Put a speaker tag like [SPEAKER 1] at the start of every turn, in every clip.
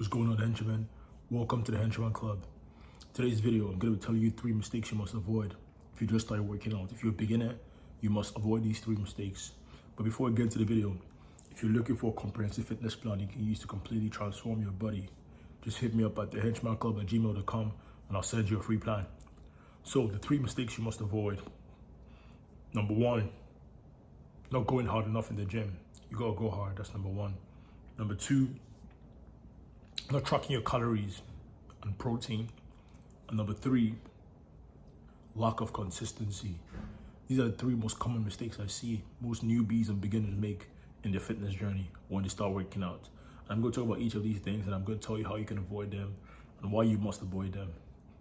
[SPEAKER 1] What's going on, henchmen? Welcome to the Henchman Club. Today's video, I'm going to tell you 3 mistakes you must avoid if you just started working out. If you're a beginner, you must avoid these 3 mistakes. But before I get into the video, if you're looking for a comprehensive fitness plan you can use to completely transform your body, just hit me up at thehenchmanclub@gmail.com and I'll send you a free plan. So the 3 mistakes you must avoid. Number 1, not going hard enough in the gym. You gotta go hard, that's number 1. Number 2, not tracking your calories and protein. And number 3, lack of consistency. These are the 3 most common mistakes I see most newbies and beginners make in their fitness journey when they start working out. I'm going to talk about each of these things and I'm going to tell you how you can avoid them and why you must avoid them.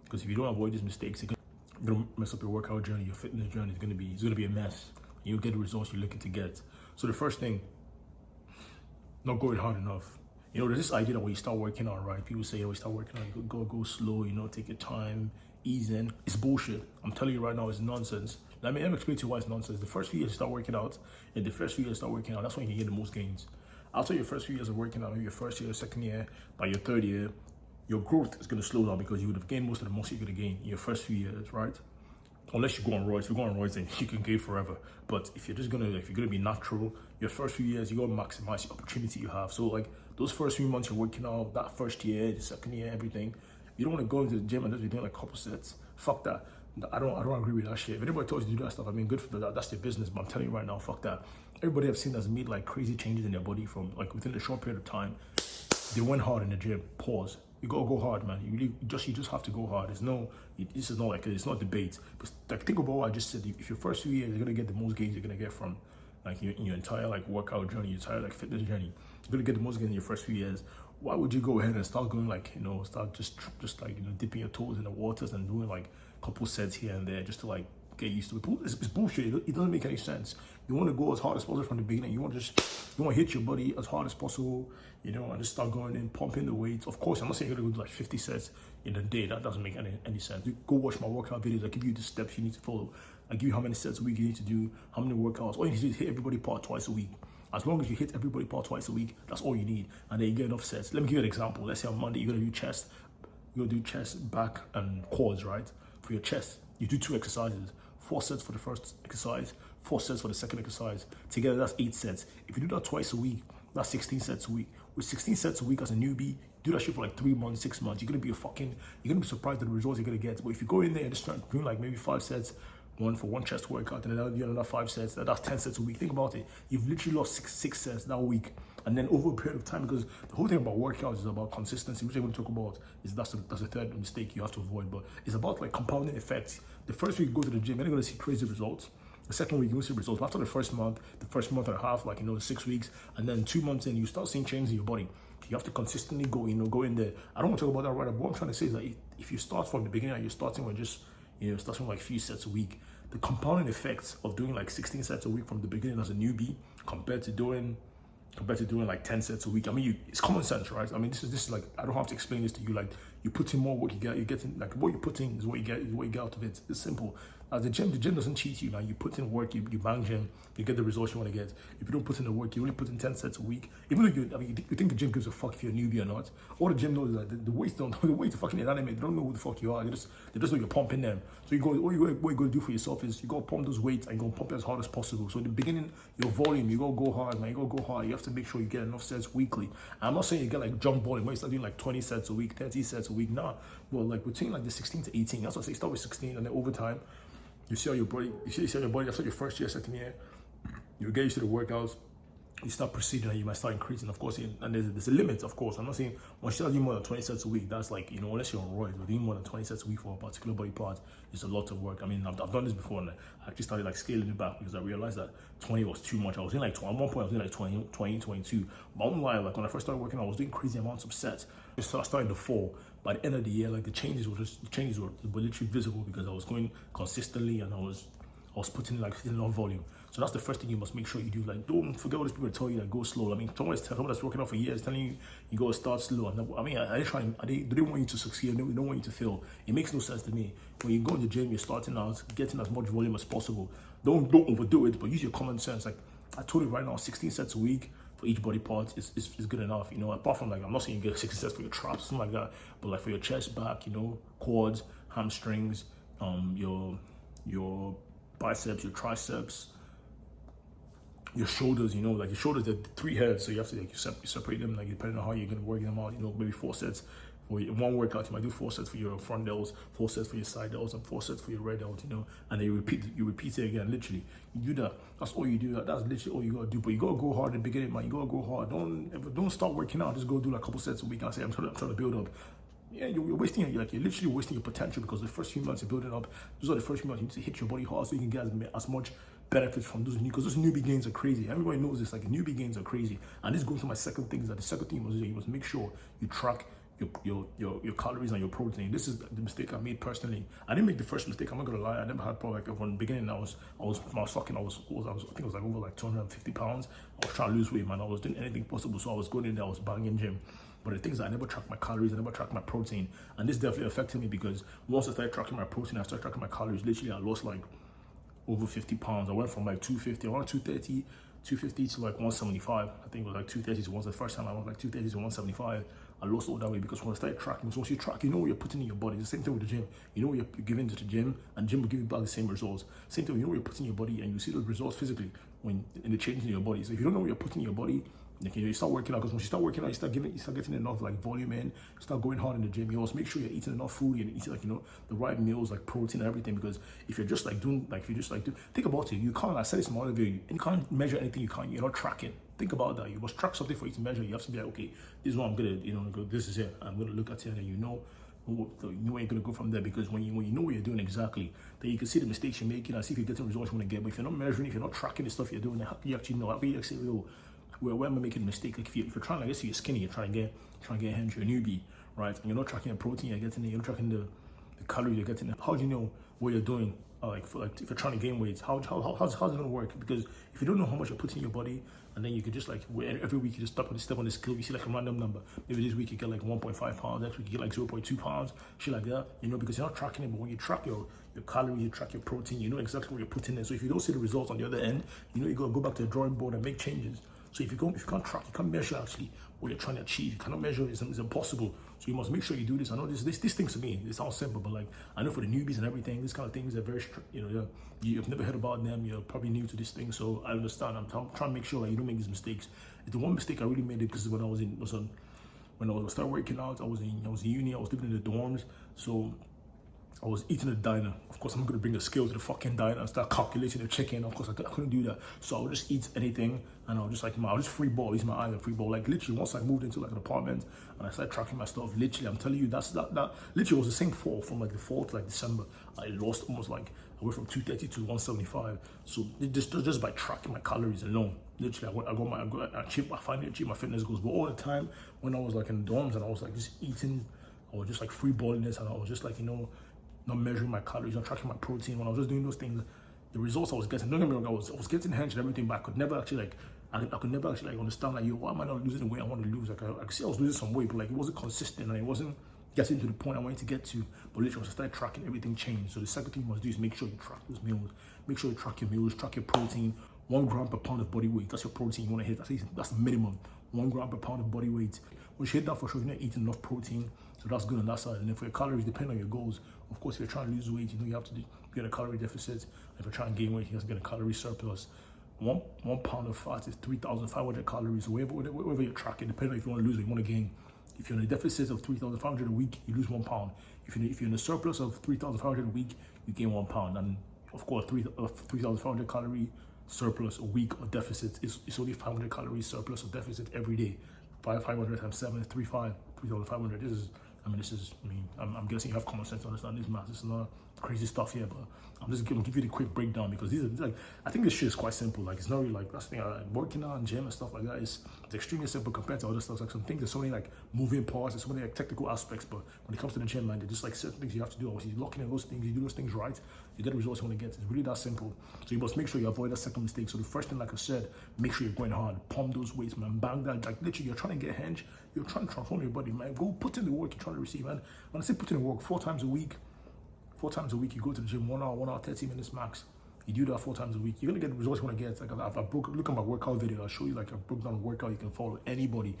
[SPEAKER 1] Because if you don't avoid these mistakes, you're going to mess up your workout journey, your fitness journey. It's going to be a mess. You'll get the results you're looking to get. So the first thing, not going hard enough. You know, there's this idea that when you start working out, right? People say, you start working out, you go slow, take your time, ease in. It's bullshit. I'm telling you right now, it's nonsense. Let me explain to you why it's nonsense. The first few years you start working out, that's when you can get the most gains. After your first few years of working out, maybe your first year, second year, by your third year, your growth is going to slow down because you would have gained most of the muscle you're going to gain in your first few years, right? Unless you go on roids. If you go on roids, then you can gain forever. But if you're gonna be natural, your first few years, you gotta maximize the opportunity you have. So like those first few months you're working out, that first year, the second year, everything, you don't want to go into the gym and just be doing like a couple sets. Fuck that. I don't agree with that shit. If anybody tells you to do that stuff, I mean, good for that. That's their business. But I'm telling you right now, fuck that. Everybody I've seen has made like crazy changes in their body from like within a short period of time. They went hard in the gym. Pause. You gotta go hard, man. You just have to go hard. This is not like it's not debate. But like think about what I just said. If your first few years you're gonna get the most gains you're gonna get from like your entire like workout journey, your entire like fitness journey. You're gonna get the most gains in your first few years. Why would you go ahead and start going like start just like dipping your toes in the waters and doing like a couple sets here and there just to like get used to it? It's bullshit. It doesn't make any sense. You want to go as hard as possible from the beginning. You want to hit your body as hard as possible, and just start going in, pumping the weights. Of course, I'm not saying you're gonna go to like 50 sets in a day. That doesn't make any sense. You go watch my workout videos. I give you the steps you need to follow. I give you how many sets a week you need to do, how many workouts. All you need to do is hit everybody part twice a week. As long as you hit everybody part twice a week, that's all you need, and then you get enough sets. Let me give you an example. Let's say on Monday you're gonna do chest. You're gonna do chest, back, and quads, right? For your chest, you do 2 exercises. 4 sets for the first exercise, 4 sets for the second exercise. Together, that's 8 sets. If you do that twice a week, that's 16 sets a week. With 16 sets a week as a newbie, do that shit for like 3 months, 6 months. You're gonna be surprised at the results you're gonna get. But if you go in there and just start doing like maybe 5 sets, one chest workout, and then another 5 sets, that's 10 sets a week. Think about it. You've literally lost six sets that week. And then over a period of time, because the whole thing about workouts is about consistency, which I'm going to talk about, that's the third mistake you have to avoid. But it's about like compounding effects. The first week you go to the gym, you're going to see crazy results. The second week you will see results. After the first month and a half, like the 6 weeks, and then 2 months in, you start seeing changes in your body. You have to consistently go in there. I don't want to talk about that right now, but what I'm trying to say is that if you start from the beginning and you're starting with just starting like a few sets a week, the compounding effects of doing like 16 sets a week from the beginning as a newbie compared to doing like 10 sets a week. I mean, it's common sense, right? I mean, this is like, I don't have to explain this to you. Like, you put in more work, you're getting like what you put in is what you get out of it. It's simple. As the gym doesn't cheat you. Like, you put in work, you bang gym, you get the results you want to get. If you don't put in the work, you only put in 10 sets a week. Even though you think the gym gives a fuck if you're a newbie or not. All the gym knows is that the weights are fucking inanimate. They don't know who the fuck you are. They just know you're pumping them. So what you're going to do for yourself is you got to pump those weights and you got to pump it as hard as possible. So in the beginning, your volume, you got to go hard, man. You got to go hard. You have to make sure you get enough sets weekly. I'm not saying you get like jump volume where you start doing like 20 sets a week, 30 sets a week. Nah. Well, like between like the 16 to 18. That's what I say. Start with 16 and then over time, you see how your body after your first year, second year, you get used to the workouts, you start proceeding and you might start increasing, of course, and there's a limit, of course. I'm not saying once you start doing more than 20 sets a week, that's like, unless you're on roids, but doing more than 20 sets a week for a particular body part is a lot of work. I mean, I've done this before and I actually started like scaling it back because I realized that 20 was too much. I was in like, at one point I was doing like 20, 22. But I won't lie, like when I first started working, I was doing crazy amounts of sets. It started to fall. By the end of the year, like the changes were literally visible because I was going consistently and I was putting like a lot of volume. So that's the first thing you must make sure you do. Like, don't forget what these people tell you, like, go slow. I mean, someone that's working out for years telling you you got to start slow. I mean, they don't want you to succeed. They don't want you to fail. It makes no sense to me. When you go in the gym, you're starting out, getting as much volume as possible. Don't overdo it, but use your common sense. Like I told you right now, 16 sets a week for each body part is good enough. You know, apart from like, I'm not saying you get 60 sets for your traps, something like that, but like for your chest, back, you know, quads, hamstrings, your biceps, your triceps, your shoulders, you know, like your shoulders, are 3 heads, so you have to like you separate them, like depending on how you're gonna work them out, you know, maybe 4 sets. For one workout, you might do 4 sets for your front delts, 4 sets for your side delts, and 4 sets for your rear delts, you know, and then you repeat it again. Literally, you do that. That's all you do. That's literally all you gotta do. But you gotta go hard in the beginning, man. You gotta go hard. Don't start working out. Just go do like a couple sets a week and say, I'm trying to build up. Yeah, you're wasting you're literally wasting your potential, because the first few months you're building up, those are the first few months you need to hit your body hard so you can get as much benefits from those because those newbie gains are crazy. Everybody knows this, like newbie gains are crazy. And this goes to my second thing, is that the second thing was you must make sure you track your calories and your protein. This is the mistake I made personally. I didn't make the first mistake, I'm not gonna lie. I never had probably like from the beginning. I think it was like over like 250 pounds. I was trying to lose weight, man. I was doing anything possible, so I was going in there, I was banging gym. But the things I never tracked my calories, I never tracked my protein, and this definitely affected me, because once I started tracking my protein, I started tracking my calories. Literally, I lost like over 50 pounds. I went from like 250, around 250 to like 175. I think it was like 230 to once the first time I was like 230 to 175. I lost all that weight because when I started tracking, so once you track, you know what you're putting in your body. It's the same thing with the gym. You know what you're giving to the gym, and gym will give you back the same results. Same thing, you know what you're putting in your body, and you see those results physically when in the changes in your body. So if you don't know what you're putting in your body, you start working out, because once you start working out, you start getting enough like volume in, you start going hard in the gym. You also make sure you're eating enough food and eating like, you know, the right meals, like protein and everything. Because if you're just like doing, like if you just like do, think about it, you can't, I said this in my other video, you can't measure anything, you're not tracking. Think about that. You must track something for you to measure. You have to be like, okay, this is what I'm gonna, you know, this is it. I'm gonna look at it, and you know where you're gonna go from there. Because when you know what you're doing exactly, then you can see the mistakes you're making and see if you're getting the results you want to get. But if you're not measuring, if you're not tracking the stuff you're doing, then how can you actually know? How can you actually say, yo, where am I making a mistake? Like if you're trying, like, let's say you're skinny, you're trying to get hench, you're a newbie, right? And you're not tracking the protein you're getting, you're not tracking the calories you're getting. How do you know what you're doing? If you're trying to gain weight, how's it gonna work? Because if you don't know how much you're putting in your body, and then you could just like every week you just step on the scale, you see like a random number. Maybe this week you get like 1.5 pounds, next week you get like 0.2 pounds, shit like that. You know, because you're not tracking it. But when you track your calories, you track your protein, you know exactly what you're putting in. So if you don't see the results on the other end, you know you gotta go back to the drawing board and make changes. So if you can't track, you can't measure actually what you're trying to achieve. You cannot measure, it's impossible. So you must make sure you do this. I know these things to me, it sounds simple, but like I know for the newbies and everything, this kind of things are very strict. You know, you've never heard about them. You're probably new to this thing, so I understand. I'm trying to make sure that you don't make these mistakes. It's the one mistake I really made it because when I started working out, I was in uni. I was living in the dorms, so I was eating at the diner. Of course, I'm gonna bring a scale to the fucking diner and start calculating the chicken. Of course, I couldn't do that. So I would just eat anything, and I would just free ball, use my eyes and free ball. Like literally, once I moved into like an apartment and I started tracking my stuff, literally, I'm telling you, that literally was the same fall from like the fall to like December. I lost almost like, I went from 230 to 175. So just by tracking my calories alone, literally, I finally achieved my fitness goals. But all the time when I was like in the dorms and I was like just eating, I was just like free balling this, and I was just like, you know, not measuring my calories, not tracking my protein. When I was just doing those things, the results I was getting, don't get me wrong, I was getting hench and everything, but I could never actually understand like, yo, why am I not losing the weight I want to lose? Like I could see I was losing some weight, but like it wasn't consistent and it wasn't getting to the point I wanted to get to. But literally, once I started tracking, everything changed. So the second thing you must do is make sure you track those meals. Make sure you track your meals, track your protein. 1 gram per pound of body weight, that's your protein you want to hit. That's the minimum. 1 gram per pound of body weight. Once you hit that, for sure, you're not eating enough protein. So that's good on that side. And then for your calories, depending on your goals, of course, if you're trying to lose weight, you know you have to get a calorie deficit. If you're trying to gain weight, you have to get a calorie surplus. 1 pound of fat is 3,500 calories. So wherever you're tracking, depending on if you want to lose or you want to gain. If you're in a deficit of 3,500 a week, you lose 1 pound. If you're in a surplus of 3,500 a week, you gain 1 pound. And of course, 3,500 calorie surplus a week or deficit is only 500 calories surplus or deficit every day. 500 times 7 is 3,500. I'm guessing you have common sense to understand this math. This is not crazy stuff here, but I'm just gonna give you the quick breakdown because these are like, I think this shit is quite simple. Like it's not really like, that's the thing, working out in gym and stuff like that is extremely simple compared to other stuff. Like some things, there's so many like moving parts, there's so many like technical aspects, but when it comes to the gym, man, they're just like certain things you have to do. Obviously, you lock in those things, you do those things right, you get the results you want to get. It's really that simple. So you must make sure you avoid that second mistake. So the first thing, like I said, make sure you're going hard, pump those weights, man, bang that. Like literally, you're trying to get hench, you're trying to transform your body, man. Go put in the work you're trying to receive, man. When I say put in the work, 4 times a week, you go to the gym, 1 hour, 30 minutes max. You do that 4 times a week, you're gonna get the results you want to get. Like look at my workout video. I'll show you like I broke down a workout you can follow anybody.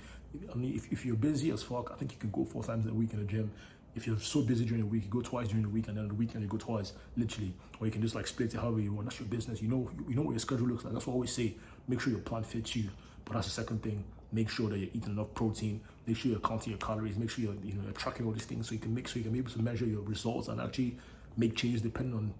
[SPEAKER 1] I mean, if you're busy as fuck, I think you can go 4 times a week in the gym. If you're so busy during the week, you go twice during the week, and then on the weekend you go twice, literally. Or you can just like split it however you want. That's your business. You know what your schedule looks like. That's what I always say. Make sure your plan fits you. But that's the second thing. Make sure that you're eating enough protein. Make sure you're counting your calories. Make sure you're tracking all these things so you can be able to measure your results and actually make changes depending on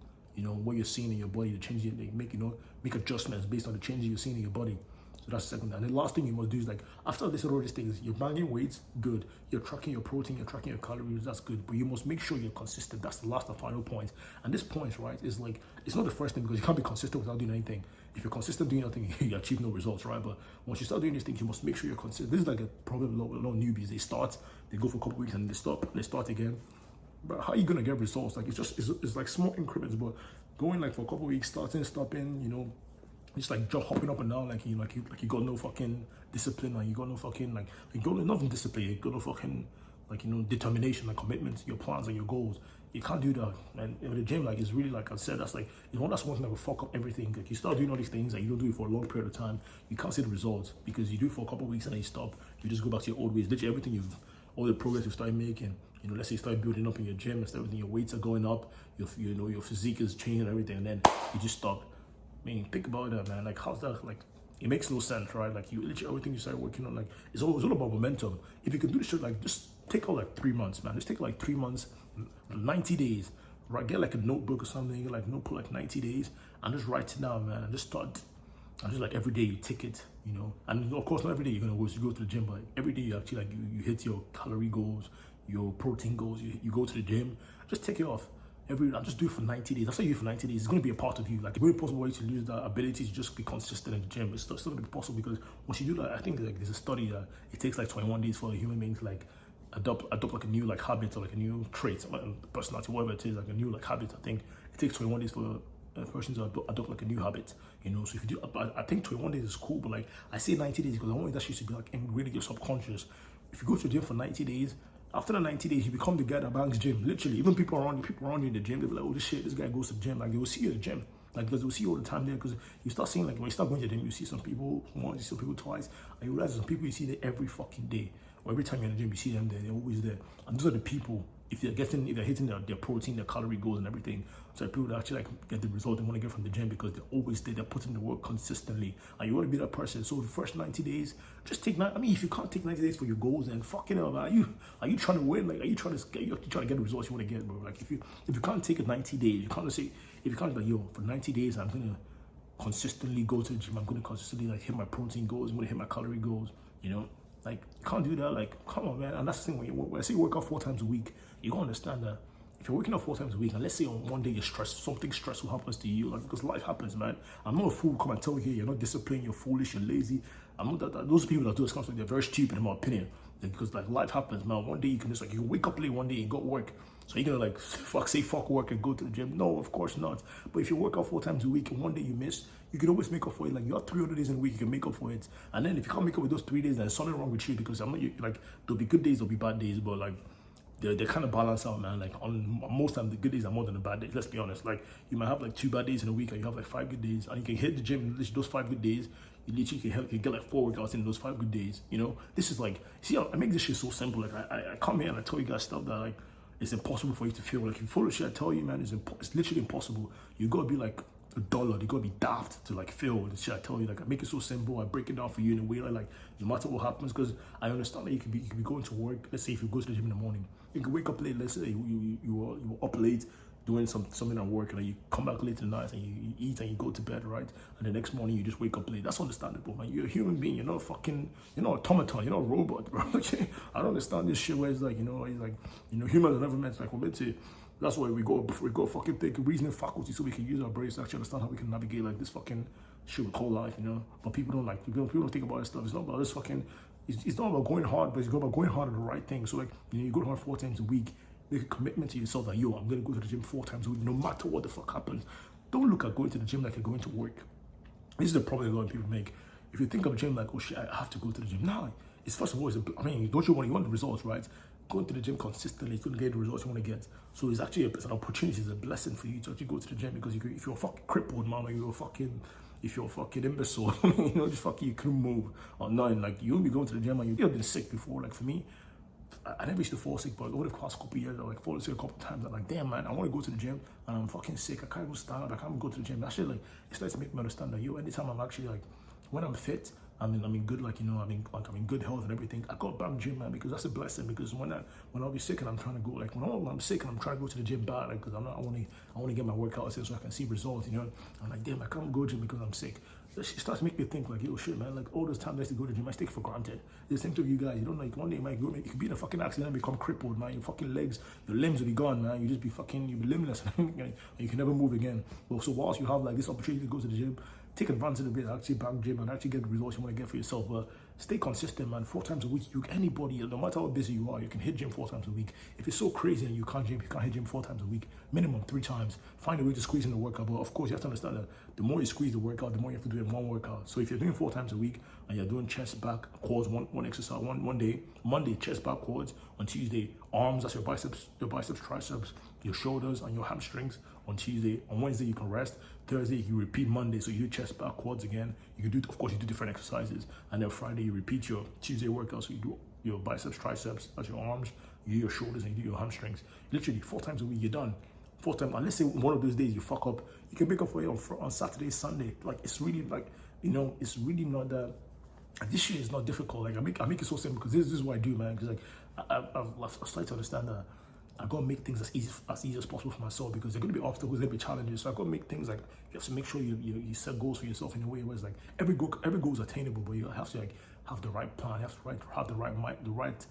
[SPEAKER 1] what you're seeing in your body. The changes make adjustments based on the changes you're seeing in your body. So that's the second thing. And the last thing you must do is like after this all these things, you're banging weights, good. You're tracking your protein, you're tracking your calories, that's good. But you must make sure you're consistent. That's the last and final point. And this point, right, is like it's not the first thing because you can't be consistent without doing anything. If you're consistent doing nothing, you achieve no results, right? But once you start doing these things, you must make sure you're consistent. This is like a problem with a lot of newbies. They go for a couple of weeks and they start again. But how are you gonna get results? Like it's like small increments, but going like for a couple of weeks, starting, stopping, it's like just hopping up and down like you got no fucking discipline, like you got no fucking you got nothing discipline, you got no fucking determination, like commitment, your plans and your goals. You can't do that. And in the gym, like it's really like I said, that's one thing that will fuck up everything. Like you start doing all these things and you don't do it for a long period of time, you can't see the results because you do it for a couple of weeks and then you stop. You just go back to your old ways. Literally everything all the progress you started making. Let's say you start building up in your gym and everything, your weights are going up, your physique is changing and everything, and then you just stop. I mean, think about that, man. Like, how's that? Like, it makes no sense, right? Like, you literally everything you start working on, like, it's all about momentum. If you can do this shit, like, just take out like 3 months, man. Just take like 3 months, 90 days, right? Get like a notebook or something, like notebook like 90 days, and just write it down, man. And just start. And just like every day you tick it, And of course, not every day you're gonna go to the gym, but every day you actually you hit your calorie goals, your protein goals. You go to the gym, just take it off. I'll just do it for 90 days. I'll say you for 90 days. It's going to be a part of you. Like, the very possible way to lose that ability to just be consistent in the gym. It's still going to be possible because once you do that, I think like there's a study that it takes like 21 days for a human being to like adopt like a new like habit or like a new trait, personality, whatever it is, like a new like habit. I think it takes 21 days for a person to adopt like a new habit. So if you do, I think 21 days is cool, but like I say 90 days because I want that shit to be like ingrained in your subconscious. If you go to the gym for 90 days, after the 90 days, you become the guy that bangs gym. Literally, even people around you in the gym, they'll be like, oh, this guy goes to the gym. Like, they will see you at the gym. Like, because they'll see you all the time there. Because you start seeing, like, when you start going to the gym, you see some people once, you see some people twice. And you realize some people you see there every fucking day. Or every time you're in the gym, you see them there. They're always there. And those are the people, if they're hitting their protein, their calorie goals and everything. So people that actually like get the result they want to get from the gym because they're always there, they're putting the work consistently, and you want to be that person. So the first 90 days, just take if you can't take 90 days for your goals, then fucking hell, man, are you trying to win? Like, are you trying to get the results you want to get, bro? Like, if you can't take it 90 days, you can't say, if you can't be like, yo, for 90 days I'm gonna consistently go to the gym, I'm gonna consistently like hit my protein goals, I'm gonna hit my calorie goals, like, you can't do that. Like, come on, man. And that's the thing, when I say you work out 4 times a week, you gotta understand that if you're working out 4 times a week, and let's say on one day you're stressed, something stressful happens to you, like, because life happens, man. I'm not a fool. Come and tell you here, you're not disciplined, you're foolish, you're lazy. I'm not that. Those people that do this kind of stuff, they're very stupid in my opinion. Because like life happens, man. One day you can just like you wake up late one day and go to work. So you're gonna like fuck work and go to the gym? No, of course not. But if you work out 4 times a week and one day you miss, you can always make up for it. Like, you have 300 days in a week, you can make up for it. And then if you can't make up with those 3 days, then there's something wrong with you, because there'll be good days, there'll be bad days, but like they kind of balance out, man. Like, on most times the good days are more than the bad days. Let's be honest. Like, you might have like 2 bad days in a week, and you have like 5 good days, and you can hit the gym in those 5 good days. You literally can get like 4 workouts in those 5 good days. This is like, see, I make this shit so simple. Like, I come here and I tell you guys stuff that like it's impossible for you to feel. Like, if you follow shit I tell you, man, it's literally impossible. You gotta be like a dollar. You gotta be daft to like feel the shit I tell you. Like, I make it so simple. I break it down for you in a way like no matter what happens, because I understand that you could be going to work. Let's say if you go to the gym in the morning, you can wake up late. Let's say you were up late doing something at work, and then you come back late at night and you eat and you go to bed, right? And the next morning you just wake up late. That's understandable, man. You're a human being. You're not you're not automaton. You're not a robot, bro. I don't understand this shit where it's like, humans are never meant to, like, well, let's say, that's why we go fucking take reasoning faculty so we can use our brains to actually understand how we can navigate like this fucking shit we call life, But people don't think about this stuff. It's not about this fucking, it's not about going hard, but it's about going hard on the right thing. So like, you go hard 4 times a week. Make a commitment to yourself that, I'm going to go to the gym 4 times a week, no matter what the fuck happens. Don't look at going to the gym like you're going to work. This is the problem a lot of people make. If you think of a gym like, oh shit, I have to go to the gym. Nah, it's first of all, don't you want the results, right? going to the gym consistently is going to get the results you want to get. So it's actually it's an opportunity, it's a blessing for you to actually go to the gym, because if you're fucking crippled, man, or if you're a fucking imbecile, you know, just fucking you couldn't move or nothing, like you won't be going to the gym and you've been sick before. Like for me, I never used to fall sick, but over the past couple of years, I like fallen sick a couple of times. I'm like, damn, man, I want to go to the gym and I'm fucking sick. I can't even stand up. I can't even go to the gym. That shit, like, it starts to make me understand that, anytime I'm actually like, when I'm fit, I'm in good, like, I'm in good health and everything. I got back gym, man, because that's a blessing. Because when I'll be sick and I'm trying to go, like when I'm sick and I'm trying to go to the gym bad, like, because I want to get my workouts in so I can see results, I'm like, damn, I can't go to the gym because I'm sick. That shit starts to make me think like, yo, shit, man, like all those times I used to go to the gym, I take it for granted. The same to you guys. You don't like one day you might go, you could be in a fucking accident and become crippled, man. Your fucking legs, your limbs will be gone, man. You'll be limbless and you can never move again. Well, so whilst you have like this opportunity to go to the gym, take advantage of it, actually back gym and actually get the results you want to get for yourself. But stay consistent, man. 4 times a week. Anybody, no matter how busy you are, you can hit gym 4 times a week. If it's so crazy and you can't hit gym 4 times a week, minimum 3 times. Find a way to squeeze in the workout. But of course, you have to understand that the more you squeeze the workout, the more you have to do in one workout. So if you're doing 4 times a week and you're doing chest, back, quads, one exercise, one day, Monday chest, back, quads. On Tuesday, arms, that's your biceps, triceps, your shoulders, and your hamstrings. On Tuesday, on Wednesday you can rest. Thursday you repeat Monday, so you do chest, back, quads again. You can do, of course, you do different exercises, and then Friday you repeat your Tuesday workout. So you do your biceps, triceps, that's your arms. You do your shoulders, and you do your hamstrings. Literally 4 times a week, you're done. 4 times. And let's say one of those days you fuck up, you can make up for it on Saturday, Sunday. Like it's really like, it's really not that. This shit is not difficult. Like I make it so simple because this is what I do, man. Because like I've started to understand that I gotta make things as easy as possible for myself, because there's gonna be obstacles, there'll be challenges. So I gotta make things like, you have to make sure you set goals for yourself in a way where it's like every goal is attainable, but you have to like have the right plan, you have to have the right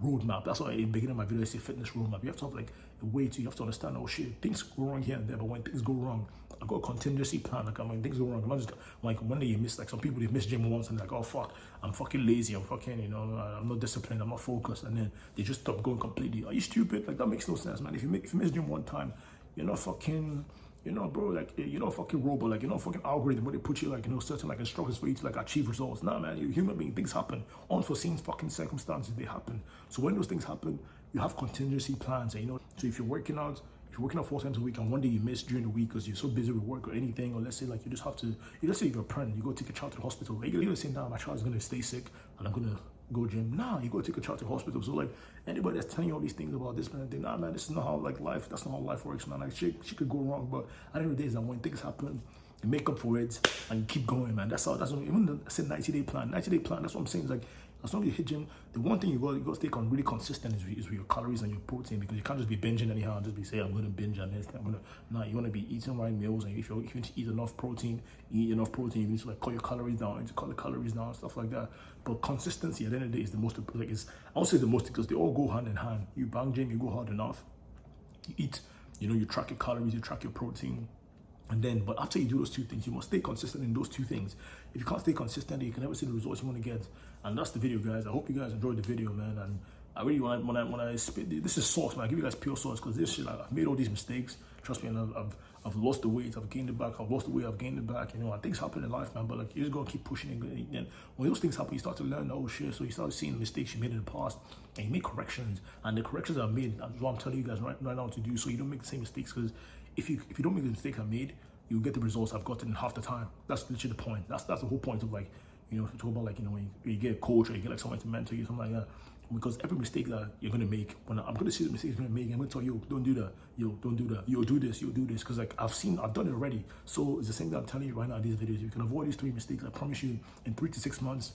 [SPEAKER 1] roadmap. That's why in the beginning of my video I say fitness roadmap. You have to have like a way to, you have to understand, oh shit, things go wrong here and there, but when things go wrong, I got a contingency plan. Like when things go wrong, I'm not just like one day you miss, like some people they miss gym once and they're like, oh fuck, I'm fucking lazy, I'm fucking, I'm not disciplined, I'm not focused, and then they just stop going completely. Are you stupid? Like that makes no sense, man. If you miss gym one time, you're not fucking, bro, like you're not fucking robot, like you're not fucking algorithm where they put you like, certain like instructions for you to like achieve results. Nah, man, you're a human being. Things happen. Unforeseen fucking circumstances, they happen. So when those things happen, you have contingency plans. And so if you're working out 4 times a week and one day you miss during the week because you're so busy with work or anything, or let's say like you just have to, let's say you're pregnant, you go take a child to the hospital. Like, you're saying, nah, my child's gonna stay sick and I'm gonna go gym. Nah, you go take a child to the hospital. So like anybody that's telling you all these things about this, man, nah, man, this is not how like life. That's not how life works, man. Like she could go wrong, but at the end of the day, is that when things happen, you make up for it and you keep going, man. That's what, even I said 90-day plan. 90-day plan. That's what I'm saying. Is like as long as you hit gym, the one thing you got to stay on really consistent is with your calories and your protein, because you can't just be binging anyhow and just be saying I'm going to binge and this. No, you want to be eating right meals, and if you need to eat enough protein, you need to like cut your calories down, and stuff like that. But consistency at the end of the day is the most, like, I won't say the most, because they all go hand in hand. You bang gym, you go hard enough, you eat, you track your calories, you track your protein. And then, but after you do those 2 things, you must stay consistent in those 2 things. If you can't stay consistent, you can never see the results you want to get. And that's the video, guys. I hope you guys enjoyed the video, man. And I really when I spit, this is sauce, man. I give you guys pure sauce, because this shit, I've made all these mistakes. Trust me, and I've lost the weight, I've gained it back. I've lost the weight, I've gained it back. And things happen in life, man. But like you just gotta keep pushing. And when those things happen, you start to learn, oh shit. So you start seeing the mistakes you made in the past, and you make corrections. And the corrections I've made, that's what I'm telling you guys right now to do, so you don't make the same mistakes. Because if you don't make the mistakes I made, you get the results I've gotten in half the time. That's literally the point. That's the whole point of like, talk about like, when you get a coach or you get like someone to mentor you, something like that. Because every mistake that you're gonna make, when I'm gonna see the mistakes you're gonna make, I'm gonna tell you, don't do that, don't do that, do this, because like I've done it already. So it's the same thing I'm telling you right now in these videos. You can avoid these 3 mistakes. I promise you, in 3 to 6 months,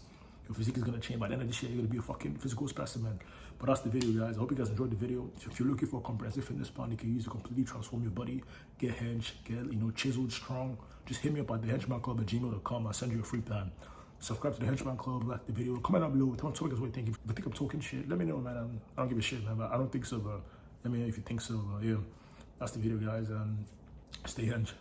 [SPEAKER 1] your physique is gonna change. By the end of this year, you're gonna be a fucking physical specimen. But that's the video, guys. I hope you guys enjoyed the video. If you're looking for a comprehensive fitness plan you can use to completely transform your body, get hench, get chiseled, strong, just hit me up at thehenchmanclub@gmail.com. I'll send you a free plan. Subscribe to the Henchman Club, like the video, comment down below, tell me what you think. If you think I'm talking shit, let me know, man. I don't give a shit, man, but I don't think so, but let me know if you think so. Yeah, that's the video, guys, and stay hench.